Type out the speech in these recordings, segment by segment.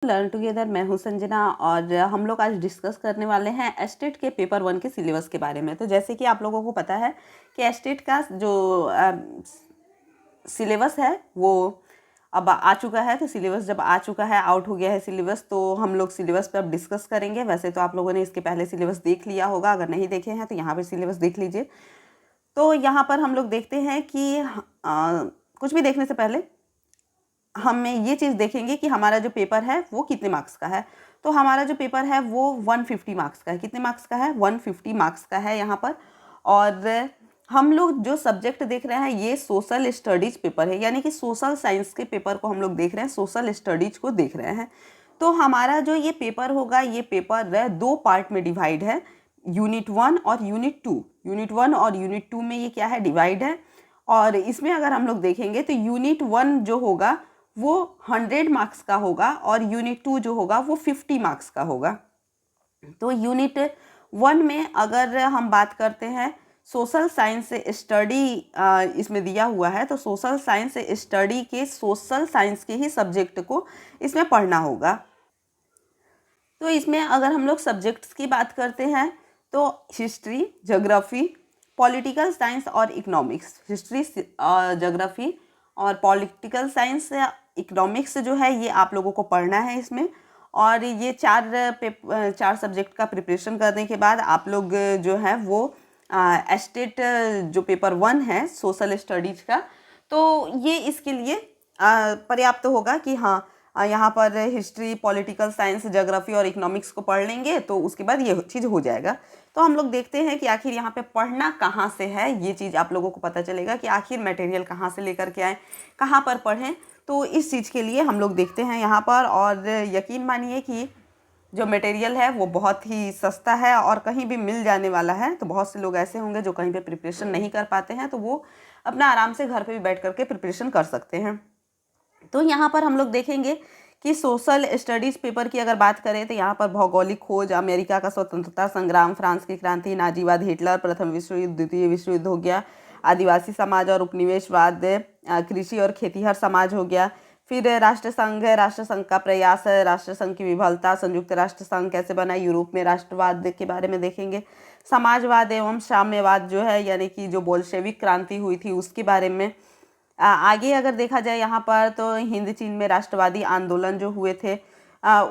Learn together. मैं हूं संजना और हम लोग आज डिस्कस करने वाले हैं एस्टेट के पेपर 1 के सिलेबस के बारे में। तो जैसे कि आप लोगों को पता है कि एस्टेट का जो सिलेबस है वो अब आ चुका है। तो सिलेबस जब आ चुका है, आउट हो गया है सिलेबस, तो हम लोग सिलेबस पे अब डिस्कस करेंगे। वैसे तो आप लोगों ने इसके पहले सिलेबस देख लिया होगा, अगर नहीं देखे हैं तो यहाँ पर सिलेबस देख लीजिए। तो यहाँ पर हम लोग देखते हैं कि कुछ भी देखने से पहले हमें ये चीज़ देखेंगे कि हमारा जो पेपर है वो कितने मार्क्स का है। तो हमारा जो पेपर है वो 150 मार्क्स का है। कितने मार्क्स का है? 150 मार्क्स का है यहाँ पर। और हम लोग जो सब्जेक्ट देख रहे हैं ये सोशल स्टडीज़ पेपर है, यानी कि सोशल साइंस के पेपर को हम लोग देख रहे हैं, सोशल स्टडीज़ को देख रहे हैं। तो हमारा जो ये पेपर होगा, ये पेपर 2 पार्ट में डिवाइड है, यूनिट 1 और यूनिट 2। यूनिट 1 और यूनिट 2 में ये क्या है, डिवाइड है। और इसमें अगर हम लोग देखेंगे तो यूनिट 1 जो होगा वो 100 मार्क्स का होगा और यूनिट 2 जो होगा वो 50 मार्क्स का होगा। तो यूनिट 1 में अगर हम बात करते हैं सोशल साइंस स्टडी इसमें दिया हुआ है, तो सोशल साइंस स्टडी के सोशल साइंस के ही सब्जेक्ट को इसमें पढ़ना होगा। तो इसमें अगर हम लोग सब्जेक्ट्स की बात करते हैं तो हिस्ट्री, ज्योग्राफी, पॉलिटिकल साइंस और इकोनॉमिक्स। हिस्ट्री, ज्योग्राफी और पॉलिटिकल साइंस, इकोनॉमिक्स जो है ये आप लोगों को पढ़ना है इसमें। और ये चार सब्जेक्ट का प्रिपरेशन करने के बाद आप लोग जो है वो एस्टेट जो पेपर 1 है सोशल स्टडीज का, तो ये इसके लिए पर्याप्त होगा कि हाँ यहाँ पर हिस्ट्री, पॉलिटिकल साइंस, ज्योग्राफी और इकोनॉमिक्स को पढ़ लेंगे तो उसके बाद ये चीज़ हो जाएगा। तो हम लोग देखते हैं कि आखिर यहाँ पे पढ़ना कहाँ से है, ये चीज़ आप लोगों को पता चलेगा कि आखिर मटेरियल कहाँ से लेकर के आएँ, कहाँ पर पढ़ें। तो इस चीज़ के लिए हम लोग देखते हैं यहाँ पर। और यकीन मानिए कि जो मटेरियल है वो बहुत ही सस्ता है और कहीं भी मिल जाने वाला है। तो बहुत से लोग ऐसे होंगे जो कहीं पे प्रिपरेशन नहीं कर पाते हैं, तो वो अपना आराम से घर पे भी बैठ करके प्रिपरेशन कर सकते हैं। तो यहाँ पर हम लोग देखेंगे कि सोशल स्टडीज़ पेपर की अगर बात करें तो यहाँ पर भौगोलिक खोज, अमेरिका का स्वतंत्रता संग्राम, फ्रांस की क्रांति, नाजीवाद, हिटलर, प्रथम विश्व युद्ध, द्वितीय विश्व युद्ध हो गया, आदिवासी समाज और उपनिवेशवाद, कृषि और खेतीहर समाज हो गया, फिर राष्ट्रसंघ का प्रयास, राष्ट्रसंघ की विफलता, संयुक्त राष्ट्र संघ कैसे बना, यूरोप में राष्ट्रवाद के बारे में देखेंगे, समाजवाद एवं साम्यवाद जो है यानी कि जो बोल्शेविक क्रांति हुई थी उसके बारे में। आगे अगर देखा जाए यहाँ पर तो हिंद चीन में राष्ट्रवादी आंदोलन जो हुए थे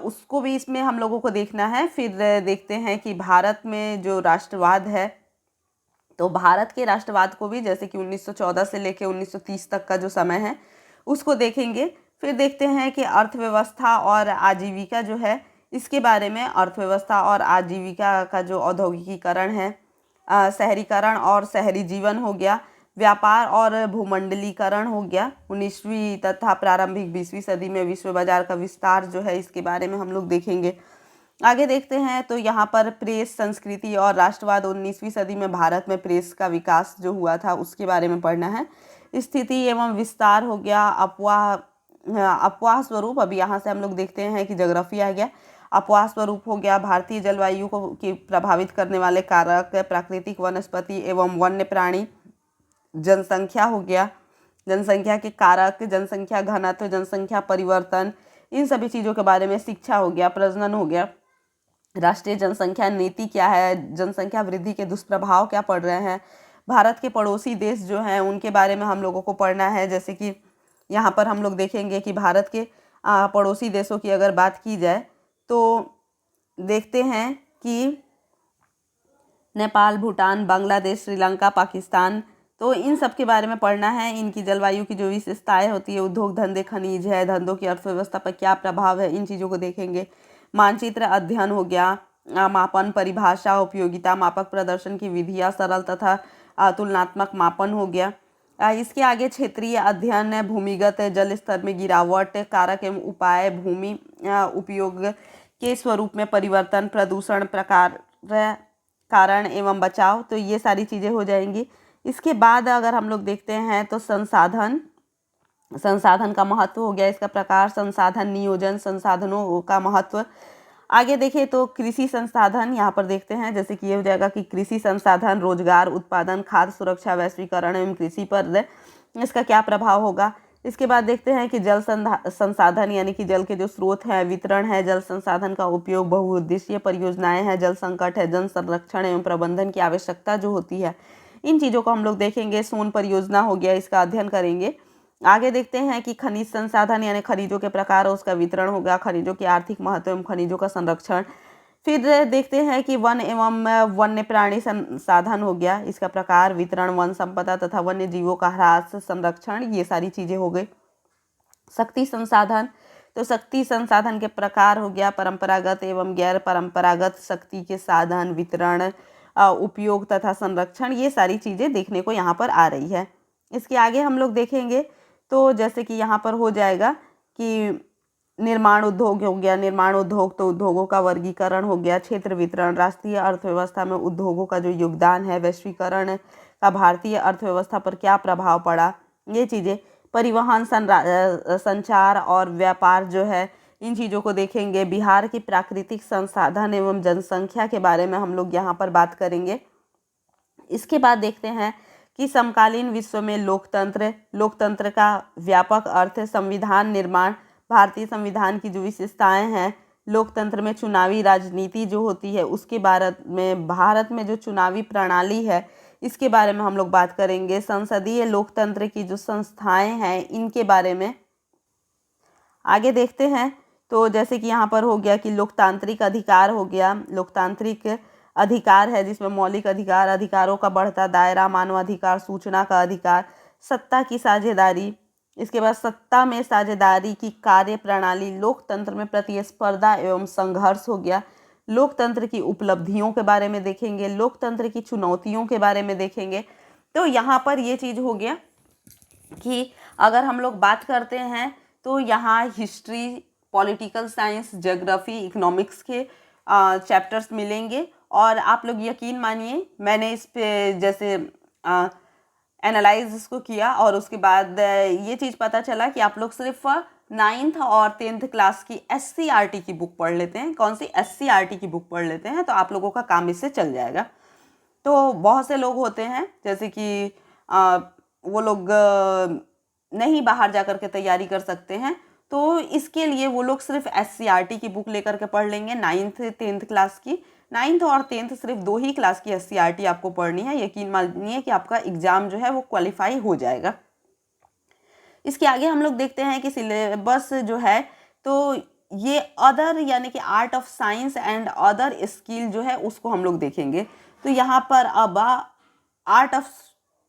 उसको भी इसमें हम लोगों को देखना है। फिर देखते हैं कि भारत में जो राष्ट्रवाद है, तो भारत के राष्ट्रवाद को भी जैसे कि 1914 से लेकर 1930 तक का जो समय है उसको देखेंगे। फिर देखते हैं कि अर्थव्यवस्था और आजीविका जो है इसके बारे में, अर्थव्यवस्था और आजीविका का जो औद्योगिकीकरण है, शहरीकरण और शहरी जीवन हो गया, व्यापार और भूमंडलीकरण हो गया, 19वीं तथा प्रारंभिक 20वीं सदी में विश्व बाजार का विस्तार जो है इसके बारे में हम लोग देखेंगे। आगे देखते हैं तो यहाँ पर प्रेस, संस्कृति और राष्ट्रवाद, 19वीं सदी में भारत में प्रेस का विकास जो हुआ था उसके बारे में पढ़ना है। स्थिति एवं विस्तार हो गया, अपवाह स्वरूप, अभी यहाँ से हम लोग देखते हैं कि ज्योग्राफी आ गया, अपवाह स्वरूप हो गया, भारतीय जलवायु को की प्रभावित करने वाले कारक, प्राकृतिक वनस्पति एवं वन्य प्राणी, जनसंख्या हो गया, जनसंख्या के कारक, जनसंख्या घनत्व, जनसंख्या परिवर्तन, इन सभी चीज़ों के बारे में, शिक्षा हो गया, प्रजनन हो गया, राष्ट्रीय जनसंख्या नीति क्या है, जनसंख्या वृद्धि के दुष्प्रभाव क्या पड़ रहे हैं, भारत के पड़ोसी देश जो हैं उनके बारे में हम लोगों को पढ़ना है। जैसे कि यहाँ पर हम लोग देखेंगे कि भारत के पड़ोसी देशों की अगर बात की जाए तो देखते हैं कि नेपाल, भूटान, बांग्लादेश, श्रीलंका, पाकिस्तान, तो इन सब के बारे में पढ़ना है। इनकी जलवायु की जो विशेषताएं होती है, उद्योग धंधे, खनिज है, धंधों की अर्थव्यवस्था पर क्या प्रभाव है, इन चीज़ों को देखेंगे। मानचित्र अध्ययन हो गया, मापन, परिभाषा, उपयोगिता, मापक प्रदर्शन की विधियाँ, सरल तथा तुलनात्मक मापन हो गया। इसके आगे क्षेत्रीय अध्ययन, भूमिगत जल स्तर में गिरावट, कारक एवं उपाय, भूमि उपयोग के स्वरूप में परिवर्तन, प्रदूषण, प्रकार, कारण एवं बचाव, तो ये सारी चीज़ें हो जाएंगी। इसके बाद अगर हम लोग देखते हैं तो संसाधन का महत्व हो गया, इसका प्रकार, संसाधन नियोजन, संसाधनों का महत्व। आगे देखें तो कृषि संसाधन यहाँ पर देखते हैं, जैसे कि ये हो जाएगा कि कृषि संसाधन, रोजगार, उत्पादन, खाद्य सुरक्षा, वैश्वीकरण एवं कृषि पर इसका क्या प्रभाव होगा। इसके बाद देखते हैं कि जल संसाधन यानी कि जल के जो स्रोत हैं, वितरण है, जल संसाधन का उपयोग, बहुउद्देशीय परियोजनाएं हैं, जल संकट है, जल संरक्षण एवं प्रबंधन की आवश्यकता जो होती है, इन चीज़ों को हम लोग देखेंगे। सोन परियोजना हो गया, इसका अध्ययन करेंगे। आगे देखते हैं कि खनिज संसाधन यानी खनिजों के प्रकार और उसका वितरण होगा, खनिजों की आर्थिक महत्व एवं खनिजों का संरक्षण। फिर देखते हैं कि वन एवं वन्य प्राणी संसाधन हो गया, इसका प्रकार, वितरण, वन संपदा तथा वन्य जीवों का ह्रास, संरक्षण, ये सारी चीज़ें हो गई। शक्ति संसाधन, तो शक्ति संसाधन के प्रकार हो गया, परंपरागत एवं गैर परंपरागत शक्ति के साधन, वितरण, उपयोग तथा संरक्षण, ये सारी चीज़ें देखने को यहाँ पर आ रही है। इसके आगे हम लोग देखेंगे तो जैसे कि यहाँ पर हो जाएगा कि निर्माण उद्योग हो गया, निर्माण उद्योग तो उद्योगों का वर्गीकरण हो गया, क्षेत्र वितरण, राष्ट्रीय अर्थव्यवस्था में उद्योगों का जो योगदान है, वैश्वीकरण का भारतीय अर्थव्यवस्था पर क्या प्रभाव पड़ा, ये चीज़ें, परिवहन, संचार और व्यापार जो है, इन चीज़ों को देखेंगे। बिहार की प्राकृतिक संसाधन एवं जनसंख्या के बारे में हम लोग यहाँ पर बात करेंगे। इसके बाद देखते हैं कि समकालीन विश्व में लोकतंत्र का व्यापक अर्थ, संविधान निर्माण, भारतीय संविधान की जो विशेषताएं हैं, लोकतंत्र में चुनावी राजनीति जो होती है उसके भारत में जो चुनावी प्रणाली है इसके बारे में हम लोग बात करेंगे। संसदीय लोकतंत्र की जो संस्थाएं हैं इनके बारे में आगे देखते हैं। तो जैसे कि यहाँ पर हो गया कि लोकतांत्रिक अधिकार हो गया, लोकतांत्रिक अधिकार है जिसमें मौलिक अधिकार, अधिकारों का बढ़ता दायरा, मानवाधिकार, सूचना का अधिकार, सत्ता की साझेदारी, इसके बाद सत्ता में साझेदारी की कार्य प्रणाली, लोकतंत्र में प्रतिस्पर्धा एवं संघर्ष हो गया, लोकतंत्र की उपलब्धियों के बारे में देखेंगे, लोकतंत्र की चुनौतियों के बारे में देखेंगे। तो यहाँ पर ये चीज़ हो गया कि अगर हम लोग बात करते हैं तो यहाँ history, political science, geography, economics के चैप्टर्स मिलेंगे। और आप लोग यकीन मानिए मैंने इस पे जैसे एनालाइज इसको किया और उसके बाद ये चीज़ पता चला कि आप लोग सिर्फ 9th और 10th क्लास की SCERT की बुक पढ़ लेते हैं। कौन सी? SCERT की बुक पढ़ लेते हैं तो आप लोगों का काम इससे चल जाएगा। तो बहुत से लोग होते हैं जैसे कि वो लोग नहीं बाहर जा कर के तैयारी कर सकते हैं, तो इसके लिए वो लोग सिर्फ SCERT की बुक लेकर के पढ़ लेंगे 9th 10th क्लास की। 9th और 10th सिर्फ 2 ही क्लास की SCERT आपको पढ़नी है। यकीन मानिए कि आपका एग्ज़ाम जो है वो क्वालिफाई हो जाएगा। इसके आगे हम लोग देखते हैं कि सिलेबस जो है तो ये अदर यानी कि art of science and other skill जो है उसको हम लोग देखेंगे। तो यहाँ पर अब art of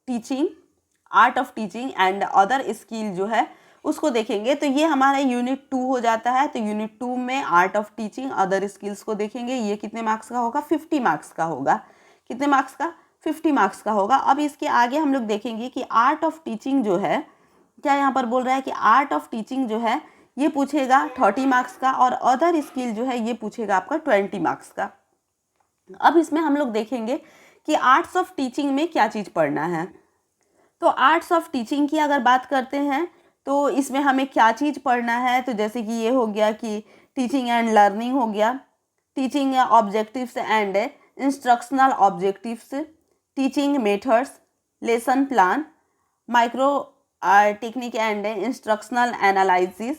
teaching and other skill जो है उसको देखेंगे। तो ये हमारा यूनिट 2 हो जाता है। तो यूनिट 2 में art of teaching other skills को देखेंगे। ये कितने मार्क्स का होगा? 50 मार्क्स का होगा। कितने मार्क्स का? 50 मार्क्स का होगा। अब इसके आगे हम लोग देखेंगे कि आर्ट ऑफ टीचिंग जो है, क्या यहाँ पर बोल रहा है कि आर्ट ऑफ टीचिंग जो है ये पूछेगा 30 मार्क्स का और अदर स्किल जो है ये पूछेगा आपका 20 मार्क्स का। अब इसमें हम लोग देखेंगे कि आर्ट्स ऑफ टीचिंग में क्या चीज़ पढ़ना है। तो आर्ट्स ऑफ टीचिंग की अगर बात करते हैं तो इसमें हमें क्या चीज़ पढ़ना है। तो जैसे कि ये हो गया कि टीचिंग एंड लर्निंग हो गया, teaching objectives and instructional objectives, teaching methods, lesson plan, micro technique and instructional analysis,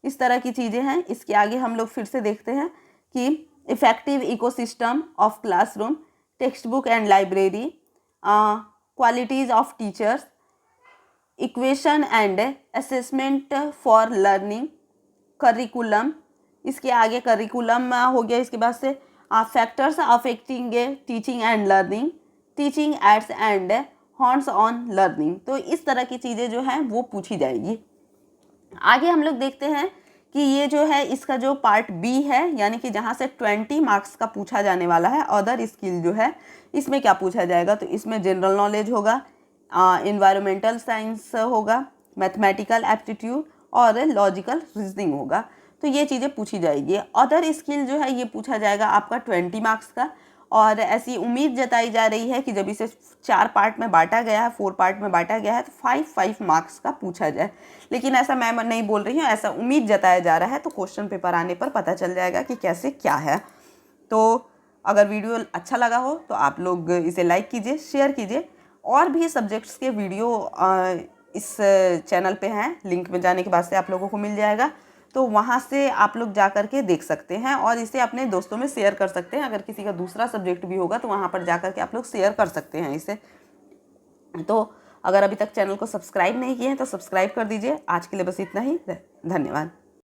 इस तरह की चीज़ें हैं। इसके आगे हम लोग फिर से देखते हैं कि effective ecosystem of classroom, text book and library, qualities of teachers, equation and assessment for learning, curriculum, इसके आगे करिकुलम हो गया। इसके बाद से factors affecting teaching and learning, teaching aids and hands on learning. तो इस तरह की चीज़ें जो हैं वो पूछी जाएगी। आगे हम लोग देखते हैं कि ये जो है इसका जो पार्ट बी है यानी कि जहाँ से 20 मार्क्स का पूछा जाने वाला है, अदर स्किल जो है इसमें क्या पूछा जाएगा। तो इसमें जनरल नॉलेज होगा, इन्वायरमेंटल साइंस होगा, मैथमेटिकल एप्टीट्यूड और लॉजिकल रीजनिंग होगा। तो ये चीज़ें पूछी जाएगी। अदर स्किल जो है ये पूछा जाएगा आपका 20 मार्क्स का। और ऐसी उम्मीद जताई जा रही है कि जब इसे 4 पार्ट में बांटा गया है, 4 पार्ट में बांटा गया है तो 5 मार्क्स का पूछा जाए। लेकिन ऐसा मैं नहीं बोल रही हूँ, ऐसा उम्मीद जताया जा रहा है। तो क्वेश्चन पेपर आने पर पता चल जाएगा कि कैसे क्या है। तो अगर वीडियो अच्छा लगा हो तो आप लोग इसे लाइक कीजिए, शेयर कीजिए। और भी सब्जेक्ट्स के वीडियो इस चैनल पे हैं, लिंक में जाने के बाद से आप लोगों को मिल जाएगा। तो वहाँ से आप लोग जा कर के देख सकते हैं और इसे अपने दोस्तों में शेयर कर सकते हैं। अगर किसी का दूसरा सब्जेक्ट भी होगा तो वहाँ पर जा कर के आप लोग शेयर कर सकते हैं इसे। तो अगर अभी तक चैनल को सब्सक्राइब नहीं किए हैं तो सब्सक्राइब कर दीजिए। आज के लिए बस इतना ही, धन्यवाद।